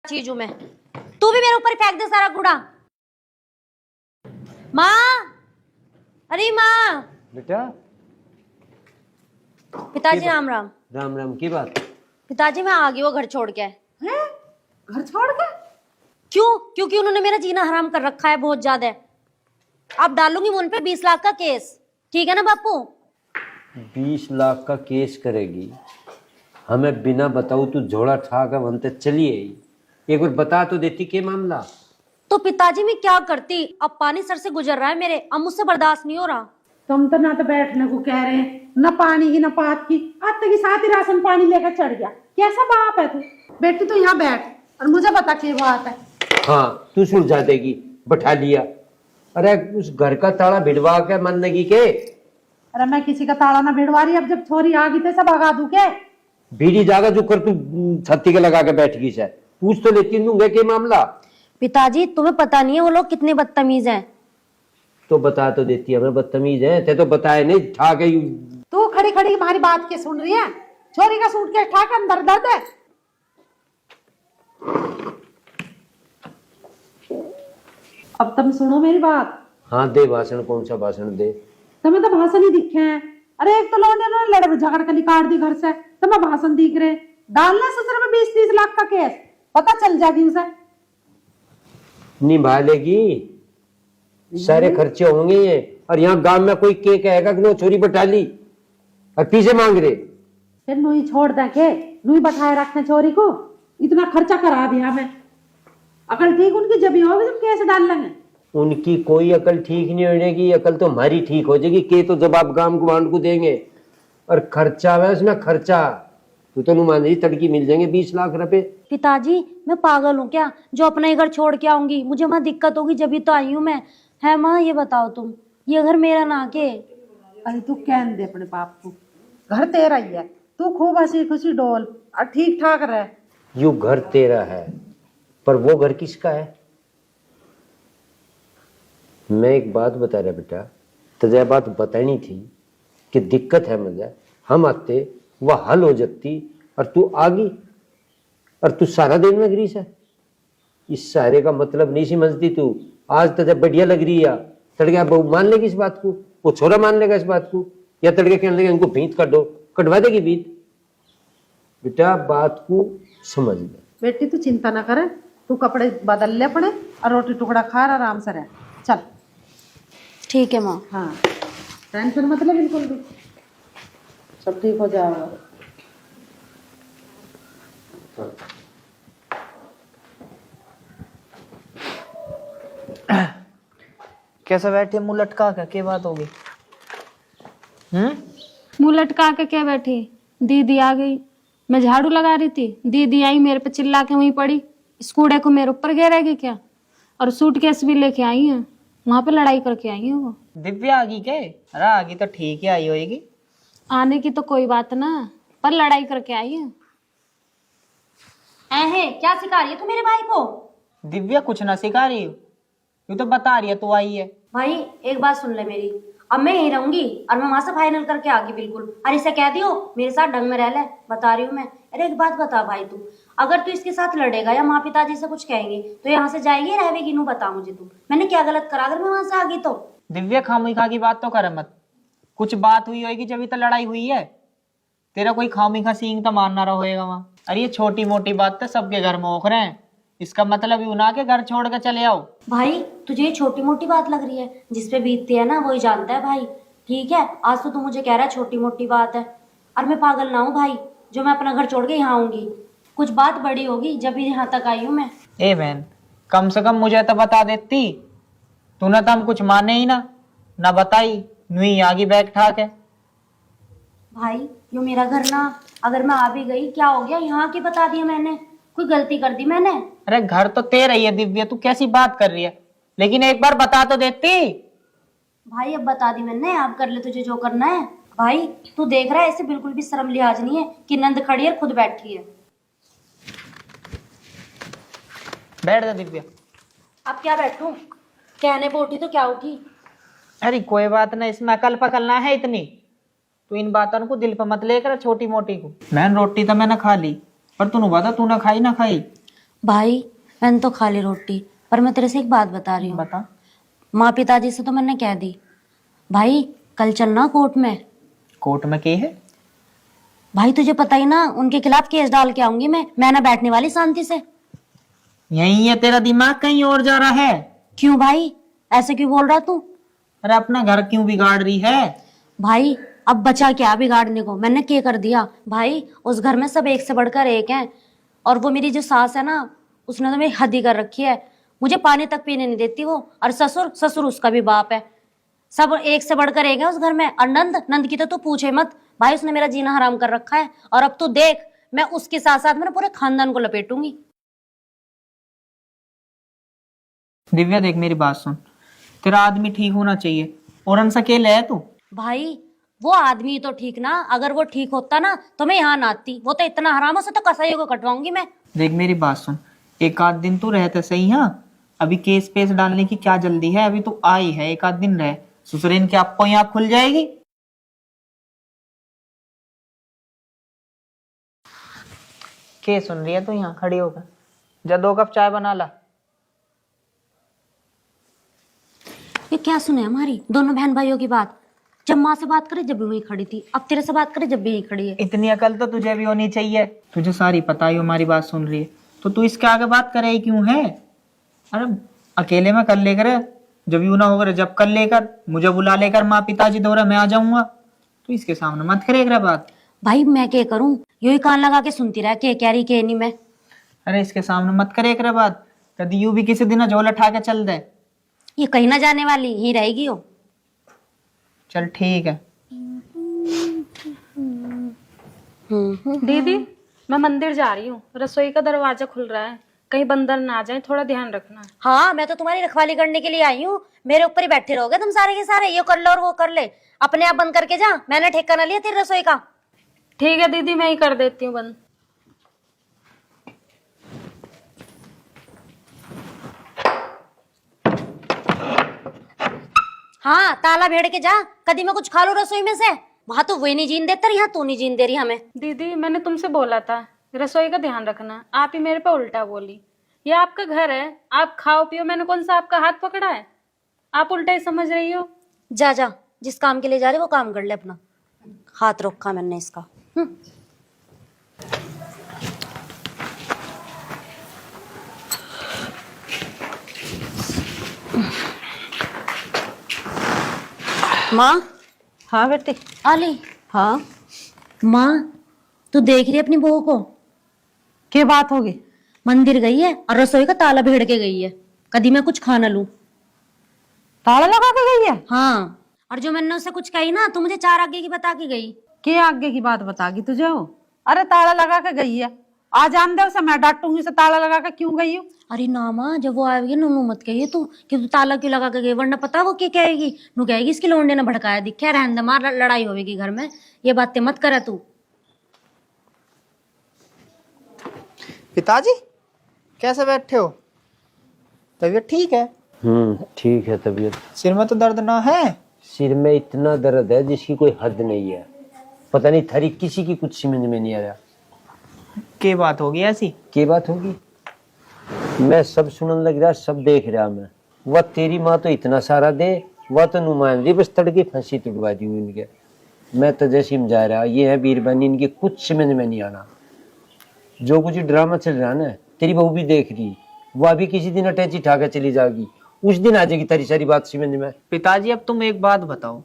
चीज हूं मैं। तू भी मेरे ऊपर फेंक दे सारा कूड़ा। माँ, अरे माँ। बेटा पिताजी राम राम। राम राम की बात। पिताजी मैं आ गई वो घर छोड़ के। हैं? घर छोड़ के? क्यों? क्योंकि उन्होंने मेरा जीना हराम कर रखा है बहुत ज्यादा। अब डालूंगी उन पे 20 लाख का केस, ठीक है ना बापू? 20 लाख का केस करेगी? हमें बिना बताऊ तू झोला ठा कर वहां तक चली आई। एक बार बता तो देती के मामला। तो पिताजी मैं क्या करती? अब पानी सर से गुजर रहा है मेरे, अब मुझसे बर्दाश्त नहीं हो रहा। तुम तो ना तो बैठने को कह रहे हैं, न पानी की न पात की। आज तक ही साथ ही राशन पानी लेकर चढ़ गया। कैसा बाप है तू? बेटी तू यहाँ बैठ और मुझे बता क्या बात है। हाँ तू सुलझा देगी, बैठा लिया। अरे उस घर का ताला भिड़वा के मन लगी के? अरे मैं किसी का ताला ना भिड़वा रही। अब जब छोरी आ गई तो सब भगा दू के? भीड़ी जागा जो कर तू छत्ती के लगा के बैठ गई से। पूछ तो लेती दूंगे के मामला। पिताजी तुम्हें पता नहीं है वो लोग कितने बदतमीज हैं। तो बता तो देती, हमें बदतमीज है ते तो बताए नहीं ठा के। तू खड़ी खड़ी हमारी बात के सुन रही है? छोरी का सूटकेस ठा के अंदर दे दे। अब तुम सुनो मेरी बात। हाँ दे भाषण, कौन सा भाषण दे? तुम्हें तो भाषण ही दिखे हैं। अरे एक तो लौंडे ने लड़ झगड़ कर निकाल दी घर से, तुम्हें भाषण दिख रहे। डालना ससुर में 20-30 लाख का केस, पता चल जाएगी उसे। निभा लेगी, सारे खर्चे होंगे ये। और यहाँ गांव में कोई के कहेगा कि नो छोरी बटा ली और पीछे मांग रहे। फिर नुई छोड़ दे के नुई बैठाए रखने छोरी को। इतना खर्चा करा दिया हमें। अकल ठीक उनकी जब होगी जब केस डाल लेंगे। उनकी कोई अकल ठीक नहीं होगी, अकल तो हमारी ठीक हो जाएगी। के तो जवाब गांव गुआंढ को देंगे। और खर्चा है उसमें खर्चा। तू तो नुमान रही तड़की मिल जाएंगे 20 लाख रुपए। पिताजी मैं पागल हूँ क्या जो अपना ही घर छोड़ के आऊंगी? मुझे वहां दिक्कत होगी जब भी तो आई हूँ मैं। है माँ ये बताओ तुम, ये घर मेरा ना के? अरे तू कहन दे अपने बाप को, घर तेरा ही है। तू खूब हंसी खुशी डोल और ठीक ठाक रह। यू घर तेरा है पर वो घर किसका है? मैं एक बात बता रहा बेटा, तुझे बात बतानी थी कि दिक्कत है मुझे। हम आते वह हल हो जाती और तू आ गई और तू सारा दिन में ग्रीस है। इस सारे का मतलब नहीं समझती तू। आज तुझे बढ़िया लग रही है, तड़के बहू मान लेगी इस बात को, वो छोरा मान लेगा इस बात को, या तड़के कहने लगे इनको भीत काटो, कटवा देगी भीत। बेटा बात को समझ ले। बेटी तू चिंता ना करे, तू कपड़े बदल ले अपने और रोटी टुकड़ा खा और आराम से रह। चल ठीक है माँ। हाँ टेंशन मत ले बिल्कुल भी, सब ठीक हो जाएगा। कैसा बैठे मुंह लटका के? क्या बात होगी? मुंह लटका के क्या बैठी? दीदी आ गई, मैं झाड़ू लगा रही थी, दीदी आई मेरे पे चिल्ला के वहीं पड़ी। इस कूड़े को मेरे ऊपर गिराएगी क्या? और सूटकेस भी लेके आई है, वहां पे लड़ाई करके आई है वो। दिव्या आ गई के? अरे आ गई तो ठीक ही आई होगी। आने की तो कोई बात ना, पर लड़ाई करके आई है। है क्या सिखा रही है तू मेरे भाई को? दिव्या कुछ ना सिखा रही हो, यू तो बता रही है तू आई है। भाई एक बात सुन ले मेरी, अब मैं यहीं रहूंगी और मैं वहां से फाइनल करके आ गई बिल्कुल। और इसे कह दियो मेरे साथ ढंग में रह ले, बता रही हूँ मैं। अरे एक बात बता भाई, तू अगर तू इसके साथ लड़ेगा या माँ पिताजी से कुछ कहेंगे तो यहाँ से जाएगी रहेगी? नू बता मुझे तू, मैंने क्या गलत करा अगर मैं वहां से आ गई तो? दिव्या खामुई खा की बात तो कर मत। कुछ बात हुई होगी जब तो लड़ाई हुई है। तेरा कोई खामुई खा सींग तो मारना रहा होएगा वहाँ। अरे ये छोटी मोटी बात तो सबके घर में ओख रहे हैं, इसका मतलब यू ना के घर छोड़ कर चले आओ। भाई तुझे ये छोटी मोटी बात लग रही है, जिसपे बीतती है ना वही जानता है भाई। ठीक है आज तो तू मुझे कह रहा है छोटी मोटी बात है, और मैं पागल ना हूँ भाई जो मैं अपना घर छोड़ के यहाँ आऊंगी। कुछ बात बड़ी होगी जब भी यहाँ तक आई हूँ मैं। ए बहन कम से कम मुझे तो बता देती। तूने तो हम कुछ माने ही ना बताई, नुई आगी बैग ठा के। भाई यो मेरा घर ना, अगर मैं आ भी गई क्या हो गया? यहाँ की बता दिया मैंने, कोई गलती कर दी मैंने? अरे घर तो तेरा ही है दिव्या, तू कैसी बात कर रही है? लेकिन एक बार बता तो देती। भाई अब बता दी मैंने, आप कर ले तुझे जो करना है। भाई तू देख रहा है ऐसे बिल्कुल भी शर्म लिहाज नहीं है कि नंद खड़ी है खुद बैठी है। बैठ जा दिव्या। अब क्या बैठूं? कहने पे उठी तो क्या उठी? अरे कोई बात नहीं, इसमें अकल पकड़ना है इतनी। तू इन बातों को दिल पर मत लेकर छोटी मोटी को। मैंने रोटी तो मैंने खा ली, पर तूने बता तूने खाई ना खाई? भाई मैंने तो खा ली रोटी, पर मैं तेरे से एक बात बता रही हूँ। बता। माँ पिताजी से तो मैंने कह दी। भाई कल चलना कोर्ट में। कोर्ट में के है? भाई तुझे पता ही ना, उनके खिलाफ केस डाल के आऊंगी मैं ना बैठने वाली शांति से। यही है, तेरा दिमाग कहीं और जा रहा है। क्यों भाई, ऐसे क्यों बोल रहा तू? अरे अपना घर क्यों बिगाड़ रही है? भाई अब बचा क्या बिगाड़ने को, मैंने क्या कर दिया? भाई उस घर में सब एक से बढ़कर एक हैं, और वो मेरी जो सास है ना, उसने तो मेरी हद ही कर रखी है। मुझे पानी तक पीने नहीं देती वो। और ससुर ससुर उसका भी बाप है। सब एक से बढ़कर एक है उस घर में। और नंद नंद की तो तू पूछे मत भाई, उसने मेरा जीना हराम कर रखा है। और अब तू देख, मैं उसके साथ साथ में पूरे खानदान को लपेटूंगी। दिव्या देख मेरी बात सुन, तेरा आदमी ठीक होना चाहिए, और अंश अकेले है तू। भाई वो आदमी तो ठीक ना, अगर वो ठीक होता ना तो मैं यहाँ ना आती। वो तो इतना हराम है, उसे तो कसाईयों को कटवाऊंगी मैं। देख मेरी बात सुन, एक आध दिन तू रहते सही। हाँ अभी केस पेस डालने की क्या जल्दी है? अभी तू आई है, एक आध दिन रह, ससुरेन की आपको यहाँ खुल जाएगी। के सुन रही है तू यहाँ खड़ी होकर? जा 2 कप चाय बना ला। ये क्या सुने हमारी दोनों बहन भाइयों की बात? जब माँ से बात करे जब भी वहीं खड़ी थी, अब तेरे से बात करे जब भी यहीं खड़ी है। इतनी अकल तो तुझे भी होनी चाहिए, तुझे सारी पता ही हमारी बात सुन रही है, तो तू इसके आगे बात करे ही क्यों है? अरे अकेले में कर लेकर, जब यूं ना होकर जब कर लेकर मुझे बुला लेकर, माँ पिताजी दौरा मैं आ जाऊंगा, तो इसके सामने मत करेगा बात। भाई मैं क्या करूं, यू ही कान लगा के सुनती रह, के कह रही के नहीं मैं। अरे इसके सामने मत करेगा बात, कभी यूं भी किसी दिन झोल उठा के चल दे। ये कहीं ना जाने वाली, यहीं रहेगी वो। चल ठीक है। दीदी मैं मंदिर जा रही हूँ, रसोई का दरवाजा खुल रहा है, कहीं बंदर ना आ जाए, थोड़ा ध्यान रखना। हाँ मैं तो तुम्हारी रखवाली करने के लिए आई हूँ। मेरे ऊपर ही बैठे रहोगे तुम सारे के सारे, ये कर लो और वो कर ले। अपने आप बंद करके जा, मैंने ठेका ना लिया तेरी रसोई का। ठीक है दीदी, मैं ही कर देती हूँ बंद। हाँ ताला भेड़ के जा, कभी मैं कुछ खा लूं रसोई में से। वहां तो वही नहीं जीन देता, यहाँ तू नहीं जीन दे रही हमें। दीदी मैंने तुमसे बोला था रसोई का ध्यान रखना, आप ही मेरे पे उल्टा बोली। ये आपका घर है, आप खाओ पियो, मैंने कौन सा आपका हाथ पकड़ा है? आप उल्टा ही समझ रही हो। जा जा, जिस काम के लिए जा रही वो काम कर ले अपना। हाथ रोका मैंने इसका। माँ। हाँ बेटे। आली। हाँ माँ तू देख रही है अपनी बहू को? क्या बात होगी? मंदिर गई है और रसोई का ताला भेड़ के गई है, कभी मैं कुछ खा ना लूं। ताला लगा के गई है? हाँ, और जो मैंने उसे कुछ कही ना तो मुझे 4 आगे की बता के गई। क्या आगे की बात बतागी तुझे वो? अरे ताला लगा के गई है, आ जान दे उसे, मैं डांटूंगी उसे ताला लगा के क्यों गई हूँ। अरे ना माँ, जब वो आएगी नू मत कहिए तू कि तू ताला क्यों लगा के गई, वरना पता वो क्या कहेगी। नू कहेगी इसकी लोंडे ने भड़काया, दिखा रहने दे, मार लड़ाई होगी घर में। ये बातें मत करे तू। पिताजी कैसे बैठे हो? तबीयत ठीक है? ठीक है तबीयत। सिर में तो दर्द ना है? सिर में इतना दर्द है जिसकी कोई हद नहीं है। पता नहीं थारी किसी की कुछ समझ में नहीं आ रहा। क्या बात होगी ऐसी? क्या बात होगी? मैं सब सुनने लग रहा, सब देख रहा मैं। वह तेरी माँ तो इतना सारा दे, वह तो नुमाइंदी बस तड़के फांसी तुड़वा दी हुई इनके। मैं तो जैसे समझा रहा, ये है बीरबानी, इनके कुछ समझ में नहीं आना। जो कुछ ड्रामा चल रहा ना, तेरी बहू भी देख रही, वह भी किसी दिन अटैची ठाकर चली जाएगी, उस दिन आ जाएगी तेरी सारी बात समझ में। पिताजी अब तुम एक बात बताओ,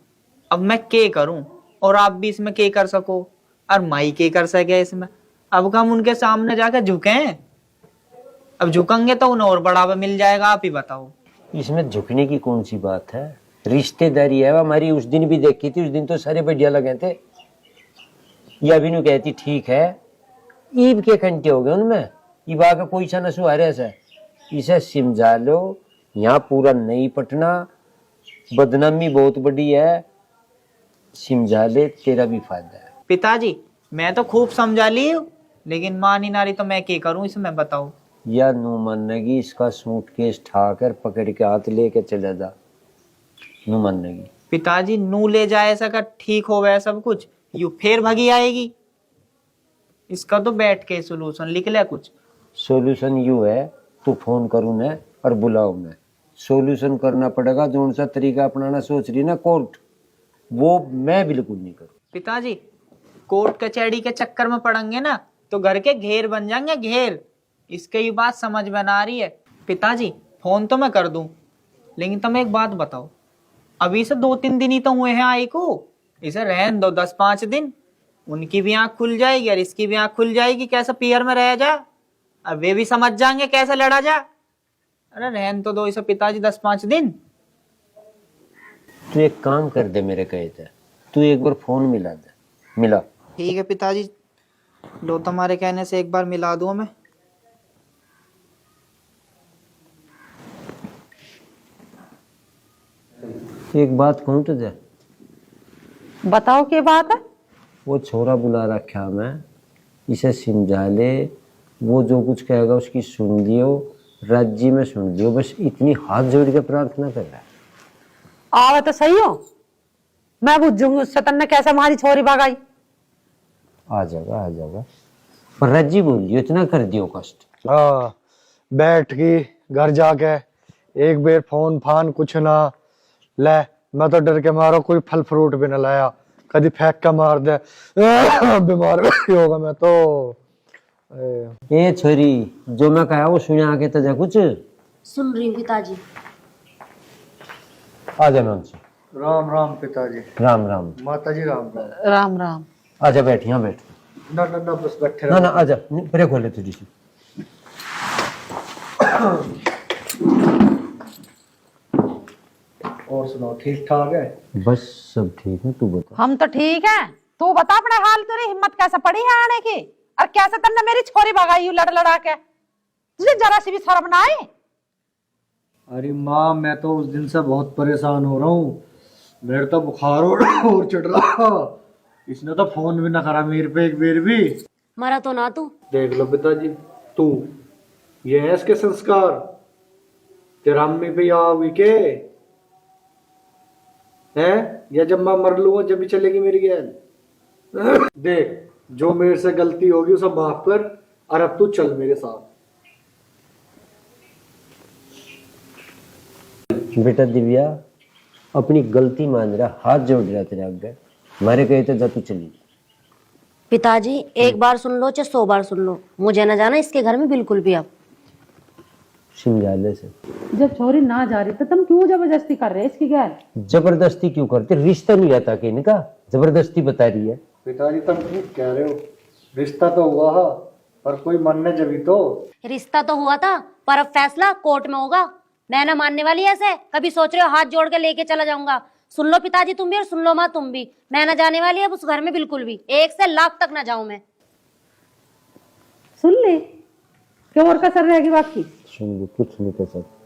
अब मैं क्या करूं और आप भी इसमें क्या कर सको और माई क्या कर सके इसमें? अब हम उनके सामने जाकर झुके? अब झुकेंगे तो उन्हें और बढ़ावा मिल जाएगा, आप ही बताओ। इसमें झुकने की कौन सी बात है? रिश्तेदारी है हमारी। उस दिन भी देखी थी, उस दिन तो सारे बढ़िया लगे थे। ये अभी नु कहती ठीक है, ईब के घंटे हो गए उनमें, ईब आकर कोई सा नशु आ रहा है। इसे समझा लो, यहाँ पूरा नहीं पटना, बदनामी बहुत बड़ी है। समझा ले, तेरा भी फायदा है। पिताजी मैं तो खूब समझा ली हूँ, लेकिन माँ नहीं नारी तो मैं क्या करूँ इसमें बताओ। या नू मानेगी, इसका सूटकेस ठाकर पकड़ के हाथ लेके चले जा, नू मानेगी। पिताजी नू ले जाए ऐसा का ठीक हो गया सब कुछ, यू फिर भगी आएगी। इसका तो बैठ के सोल्यूशन लिख ले कुछ। सॉल्यूशन यू है, तू फोन करूँ मैं और बुलाऊ मैं। सॉल्यूशन करना पड़ेगा, जो सा तरीका अपनाना सोच रही ना कोर्ट, वो मैं बिल्कुल नहीं करूँ। पिताजी कोर्ट कचहरी के चक्कर में पड़ेंगे ना तो घर के घेर बन जाएंगे, घेर। इसके ही बात समझ में ना आ रही है। पिताजी फोन तो मैं कर दूं, लेकिन तुम एक बात बताओ, अभी से 2-3 दिन ही तो हुए हैं आई को, इसे रहने दो 10-5 दिन, उनकी भी आंख खुल जाएगी और इसकी भी आंख खुल जाएगी, कैसे पियर में रह जा, अब वे भी समझ जाएंगे कैसे लड़ा जा। अरे रहने तो दो इसे पिताजी 10-5 दिन। तू एक काम कर दे मेरे कहे थे, तू एक बार फोन मिला दे। मिला। ठीक है पिताजी, लो तुम्हारे कहने से एक बार मिला दूं मैं। एक बात कहूँ तुझे, बताओ क्या बात है। वो छोरा बुला रखा मैं, इसे समझा ले, वो जो कुछ कहेगा उसकी सुन लियो, राज्य में सुन लियो, बस इतनी हाथ जोड़ के प्रार्थना कर रहा है। आवे तो सही हो, मैं बुझूंगी उससे तन्ने कैसे हमारी छोरी भगाई। आ जाएगा आ जाएगा, पर रज्जी बोल दियो, इतना कर दियो कष्ट। हाँ, बैठ की घर जाके एक बेर फोन फान कुछ ना ले, मैं तो डर के मारो कोई फल फ्रूट भी ना लाया, कभी फेंक के मार दे बीमार भी होगा मैं तो। ए छोरी, जो मैं कहा वो सुने आके तुझे कुछ? सुन रही हूँ पिताजी। आ जा मान से। राम राम पिताजी। राम राम। माता जी राम राम। राम राम। आजा बैठ, यहाँ बैठ। ना ना ना बस बैठे ना ना आजा, परे खोले तुझी सी। और सुनाओ, ठीक ठाक है? बस सब ठीक है, तू बता। हम तो ठीक है, तू बता अपने हाल, तेरी हिम्मत कैसे पड़ी है आने की, और कैसे तन्ने मेरी छोरी भगाई लड़ लड़ा के, तुझे जरा सी भी शर्म ना आई। अरे माँ, मैं तो उस दिन से बहुत परेशान हो रहा हूँ, मेरे तो बुखार और चढ़ रहा, इसने तो फोन भी ना करा मेरे पे एक बेर भी। मरा तो ना तू। देख लो पिताजी, तू ये है इसके संस्कार, तेरा अम्मी पे आओगी के है, या जब मैं मर लूंगा जब भी चलेगी मेरी गैल। देख, जो मेरे से गलती होगी उसे माफ कर, और अब तू चल मेरे साथ। बेटा दिव्या, अपनी गलती मान रहा, हाथ जोड़ रहा तेरे आगे, मारे कहे तो जा तू चली। पिताजी एक बार सुन लो चाहे 100 बार सुन लो, मुझे ना जाना इसके घर में बिल्कुल भी अब। समझा ले से। जब छोरी ना जा रही तो तुम क्यों जबरदस्ती कर रहे इसकी गैर। जबरदस्ती क्यों करते, रिश्ता नहीं रहता कि इनका, जबरदस्ती बता रही है। पिताजी तुम ठीक कह रहे हो, रिश्ता तो हुआ है, पर कोई मानने जभी तो। रिश्ता तो हुआ था, पर अब फैसला कोर्ट में होगा। मैं ना मानने वाली ऐसे, कभी सोच रहे हो हाथ जोड़ के लेके चला जाऊंगा। सुन लो पिताजी तुम भी, और सुन लो माँ तुम भी, मैं ना जाने वाली अब उस घर में बिल्कुल भी, 1 से लाख तक ना जाऊं मैं। सुन ले, क्यों और कसर रहेगी बाकी। सुन लो, कुछ नहीं कर सकता।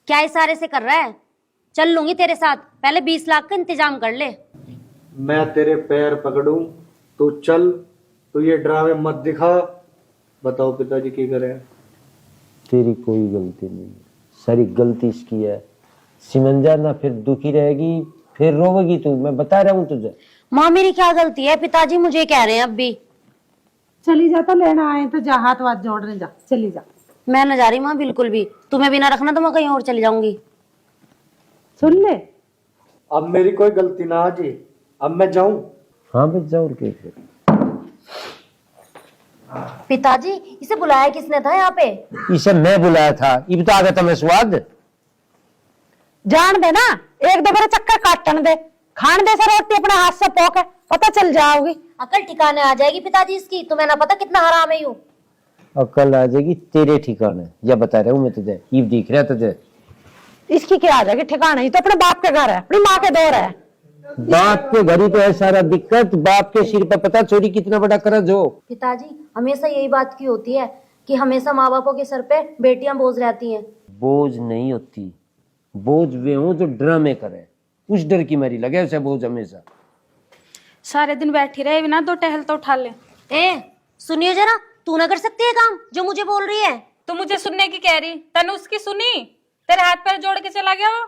क्या इशारे से कर रहा है? चल लूंगी तेरे साथ, पहले 20 लाख का इंतजाम कर ले। मैं तेरे पैर पकड़ूं, तू चल, तू ये ड्रामे मत दिखा। बताओ पिताजी की करें। तेरी कोई गलती नहीं, सारी गलती इसकी है। सिमंजा ना फिर दुखी रहेगी, फिर रोवेगी तू, मैं बता रहा हूँ तुझे। माँ मेरी क्या गलती है? पिताजी मुझे कह रहे हैं अब भी। चली जा, तो लेना आए तो जा, हाथ वाथ जोड़ने जा, चली जा। मैं न जा रही माँ बिल्कुल भी, तुम्हें भी ना रखना तो मैं कहीं और चली जाऊंगी। सुन ले, अब मेरी कोई गलती ना जी, अब मैं जाऊं। हाँ बस जाओ, और क्या फिर। पिताजी इसे बुलाया किसने था यहाँ पे? इसे मैं बुलाया था, ये तो आ गया था मैं स्वाद। जान दे ना, एक दो बार चक्कर काटने दे, खान दे से रोटी अपने हाथ से पोके, पता चल जाओगी। अकल ठिकाने आ जाएगी पिताजी इसकी, तुम्हें ना पता कितना हराम है यूं। अकल आ जाएगी तेरे ठिकाने, या बता रहा हूँ मैं तुझे, ये दिख रहा है तुझे। इसकी क्या आ जाएगी ठिकाना, ही तो अपने बाप के घर है, अपनी माँ के दौर है। बाप के घर ही तो है सारा दिक्कत, बाप के सिर पर पता चोरी कितना बड़ा कर्ज हो। पिताजी हमेशा यही बात की होती है कि हमेशा माँ बापों के सर पे बेटियां बोझ रहती हैं। बोझ नहीं होती, बोझ वे हो जो ड्रामे करे, उस डर की मारी लगे उसे बोझ हमेशा। सारे दिन बैठी रहे बिना, 2 टहल तो उठा ले। ए सुनियो जरा, तू ना कर सकती है काम जो मुझे बोल रही है? तो मुझे सुनने की कह रही, तने उसकी सुनी? तेरे हाथ पैर जोड़ के चला गया वो,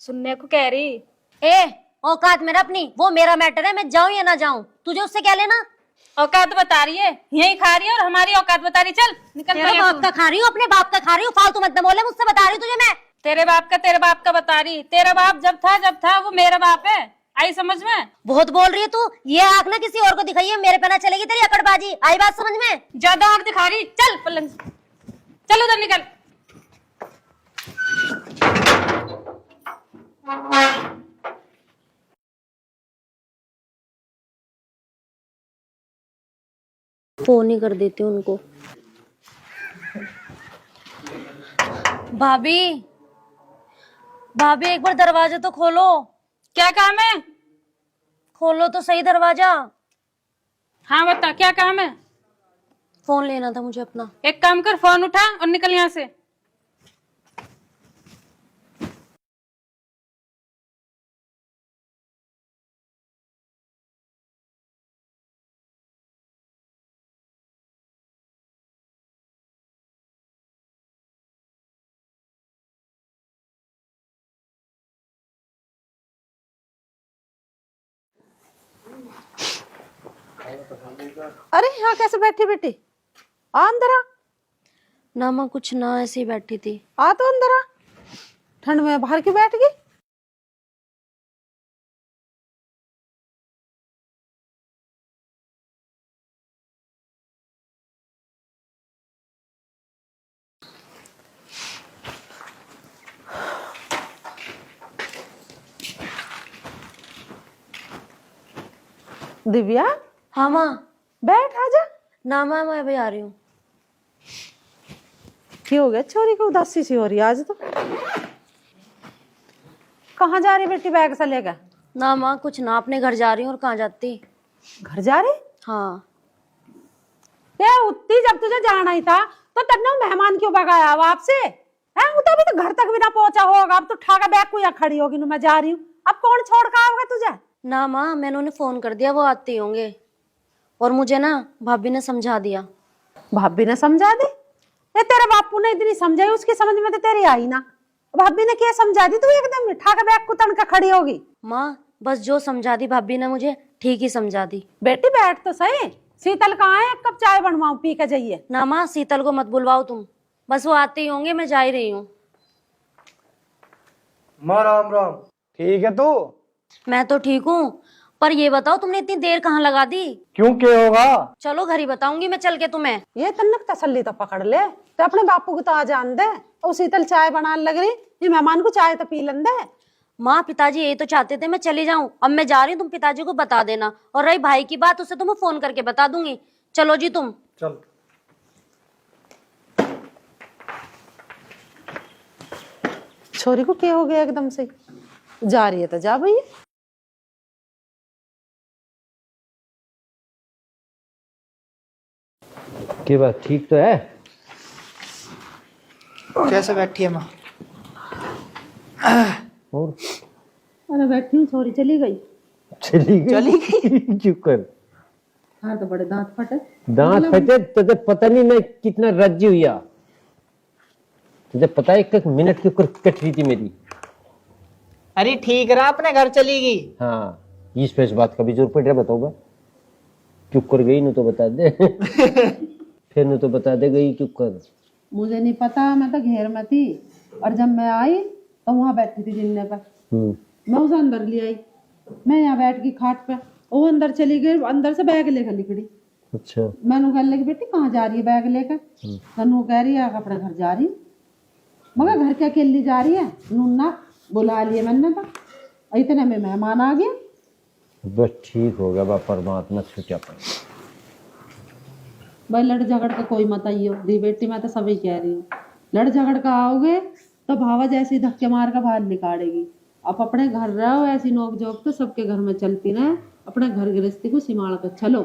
सुनने को कह रही। ए औकात मेरा अपनी, वो मेरा मैटर है, मैं जाऊं या ना जाऊं, तुझे उससे क्या लेना? औकात बता रही है, यही खा रही है और हमारी औकात बता रही। चल निकल तेरे बाप का खा रही हूँ, अपने बाप का खा रही हूँ, फालतू मत बोले, मुझसे बता रही हूँ तुझे मैं। तेरे बाप का बता रही। तेरा बाप जब था वो मेरा बाप है। आई समझ में? बहुत बोल रही है तू, ये आंख ना किसी और को दिखाइए, मेरे पे ना चलेगी तेरी अकड़बाजी। आई बात समझ में? ज्यादा आंख दिखा रही। चल पलंग से। चल उधर निकल। फोन ही कर देती हूँ उनको। भाभी, भाभी एक बार दरवाजा तो खोलो। क्या काम है? खोलो तो सही दरवाजा। हाँ बता, क्या काम है? फोन लेना था मुझे अपना। एक काम कर, फोन उठा और निकल यहाँ से। अरे यहाँ कैसे बैठी बेटी? आ अंदर आ। ना माँ कुछ ना, ऐसे ही बैठी थी। आ तो अंदर आ। ठंड में बाहर क्यों बैठ गई? दिव्या, हाँ माँ। बैठ आजा। ना माँ, मैं अभी आ रही हूँ। क्या हो गया? छोरी को उदासी सी हो रही है आज तो। कहाँ जा रही बेटी बैग से लेकर? ना माँ कुछ ना, अपने घर जा रही हूँ। और कहाँ जाती? घर जा रही? हाँ। ये उतनी जब तुझे जाना ही था तो तन्ने मेहमान क्यों भगाया वापस से? है वो तो अभी तो घर तक भी ना पहुंचा होगा। अब तो ठाका बैग को यहाँ खड़ी होगी। मैं जा रही हूँ। अब कौन छोड़ कर आओगे तुझे? ना माँ, मैंने उन्हें फोन कर दिया, वो आते होंगे। और मुझे ना भाभी ने समझा दिया। भाभी ने समझा दी? ये तेरे बापू ने इतनी समझाई, उसकी समझ में तो तेरी आई ना। भाभी ने क्या समझा दी? तू एकदम ठाका बैग को तन का खड़ी होगी। माँ बस जो समझा दी भाभी ने मुझे, ठीक ही समझा दी। बेटी बैठ तो सही। शीतल कहाँ है? एक कप चाय बनवाऊं, पी के जाइए। ना माँ, शीतल को मत बुलवाओ तुम, बस वो आते ही होंगे, मैं जा ही रही हूँ। माँ राम राम। ठीक है तू? मैं तो ठीक हूँ, पर ये बताओ तुमने इतनी देर कहाँ लगा दी? क्यों, क्या होगा? चलो घर ही बताऊंगी मैं चल के तुम्हें। ये तन्नक तसल्ली तो पकड़ ले। तो अपने बापू को तो आ जान दे। और शीतल चाय बनाने लग रही, ये मेहमान को चाय तो पी लन दे। माँ पिताजी यही तो चाहते थे मैं चली जाऊं। अब मैं जा रही हूँ, तुम पिताजी को बता देना। और रही भाई की बात, उसे तो मैं फोन करके बता दूंगी। चलो जी तुम। चल। छोरी को क्या हो गया एकदम से? जा रही है तो जा भैया। की बात ठीक तो है? कैसे बैठी है माँ? और अरे बैठी हूँ, छोरी चली गई। चली गई चुप कर। हाँ तो बड़े दांत फटे। दांत फटे तुझे पता नहीं मैं कितना रज्जी हुआ। तुझे पता है एक मिनट के ऊपर कट रही थी मेरी। अरे ठीक रहा, अपने घर चली गई। हाँ, इस पे इस बात का भी जोर पड़ रहा, बताऊंगा। चुप कर गई न तो बता दे। फिर न तो बता दे गई चुप कर। मुझे नहीं पता, मैं तो घेर में थी। और जब मैं आई तो वहां बैठी थी जिन्ने पर। मैं उसे अंदर ले आई। मैं यहाँ बैठ गई खाट पे, वो अंदर चली गई। अंदर से बैग लेकर निकली। अच्छा। मैंने कह लगी बेटी कहाँ जा रही है बैग लेकर? तनु कह रही है अपने घर जा रही। मगर घर क्या अकेली जा रही है? नूना बुला लिए मैंने तो। इतने में मेहमान आ गया। बस ठीक हो गया, परमात्मा छुट्या पाए। भाई लड़ झगड़ का कोई मत आइयो दी बेटी, मैं तो सभी कह रही हूँ। लड़ झगड़ का आओगे तो भावा जैसी धक्के मार का बाहर निकालेगी। आप अपने घर रहो, ऐसी नोक झोंक तो सबके घर में चलती रहे। अपने घर गृहस्थी को संभाल कर चलो।